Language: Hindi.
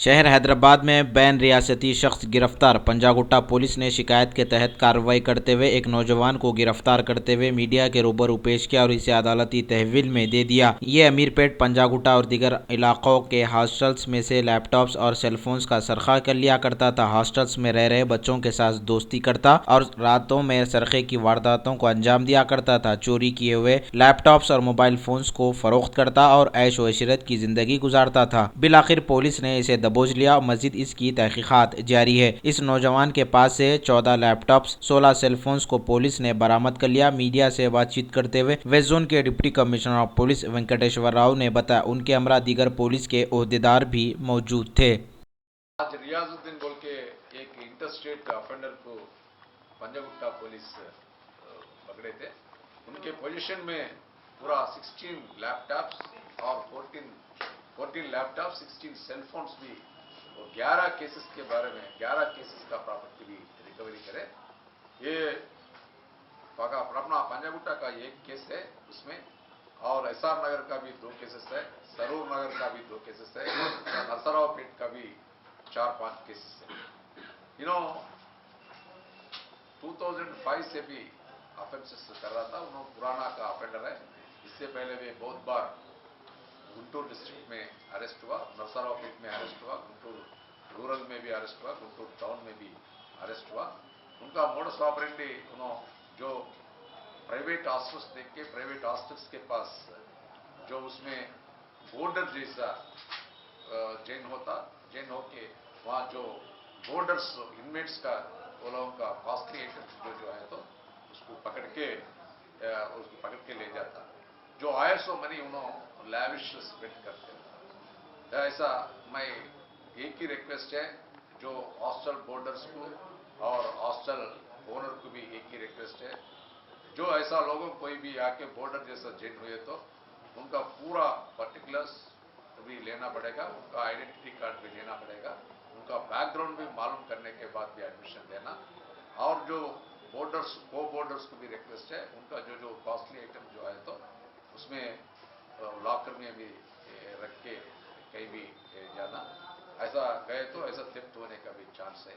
शहर हैदराबाद में बैन रियासती शख्स गिरफ्तार। पंजागुट्टा पुलिस ने शिकायत के तहत कार्रवाई करते हुए एक नौजवान को गिरफ्तार करते हुए मीडिया के रूबरू पेश किया और इसे अदालती तहवील में दे दिया। ये अमीरपेट, पंजागुट्टा और दीगर इलाकों के हॉस्टल्स में से लैपटॉप्स और सेलफोन्स का सरखा कर लिया करता था। हॉस्टल्स में रह रहे बच्चों के साथ दोस्ती करता और रातों में सरखे की वारदातों को अंजाम दिया करता था। चोरी किए हुए लैपटॉप्स और मोबाइल फोन्स को फरोख्त करता और ऐश व इशरत की जिंदगी गुजारता था। बिलाखिर पुलिस ने इसे दबोच लिया और मजीद इसकी तहकीकात जारी है। इस नौजवान के पास से 14 लैपटॉप्स, 16 सेलफोन्स को पुलिस ने बरामद कर लिया। मीडिया से बातचीत करते हुए वेस्ट जोन के deputy commissioner of police Venkateshwar Rao ने बताया उनके हमरा दीगर पुलिस के ओहदेदार भी मौजूद थे। आज रियाजुद्दीन बोल के एक इंटर स्टेट ऑफेंडर को पंजागुट्टा पुलिस पकड़े थे। उनके पोजीशन में पूरा 16 लैपटॉप्स और 14 लैपटॉप, 16 सेलफोन्स भी और 11 केसेस के बारे में 11 केसेस का प्रॉपर्टी भी रिकवरी करे। ये अपना पंजागुट्टा का एक केस है उसमें, और एसआर नगर का भी 2 केसेस है, सरूर नगर का भी 2 केसेस है, नरसरावपेट का भी 4-5 केसेस है। 2005 से भी ऑफेंसेस कर रहा था। उन्होंने पुराना का ऑफेंडर है। इससे पहले वे बहुत बार गुंटूर डिस्ट्रिक्ट में अरेस्ट हुआ, नरसरावपेट में अरेस्ट हुआ, गुंटूर रूरल में भी अरेस्ट हुआ, गुंटूर टाउन में भी अरेस्ट हुआ। उनका मोडस ऑपरेंडी जो प्राइवेट हॉस्टल्स देख के, प्राइवेट हॉस्टल्स के पास जो उसमें बोर्डर जैसा चेन होके वहाँ जो बोर्डर्स इनमेट्स का वो लोगों का कॉस्टली आइटम्स जो है तो उसको पकड़ के ले जाता। जो आया सो मनी उन्होंने लैविश स्पेंड करते। ऐसा मैं एक ही रिक्वेस्ट है, जो हॉस्टल बोर्डर्स को और हॉस्टल ओनर को भी एक ही रिक्वेस्ट है, जो ऐसा लोगों कोई भी आके बॉर्डर जैसा जेट हुए तो उनका पूरा पर्टिकुलर्स भी लेना पड़ेगा, उनका आइडेंटिटी कार्ड भी लेना पड़ेगा, उनका बैकग्राउंड भी मालूम करने के बाद भी एडमिशन देना। और जो बोर्डर्स को बोर्डर्स को भी रिक्वेस्ट है, उनका जो कॉस्टली आइटम जो है तो उसमें लॉकर में भी रख के कहीं भी जाना, ऐसा गए तो ऐसा थेफ्ट होने का भी चांस है।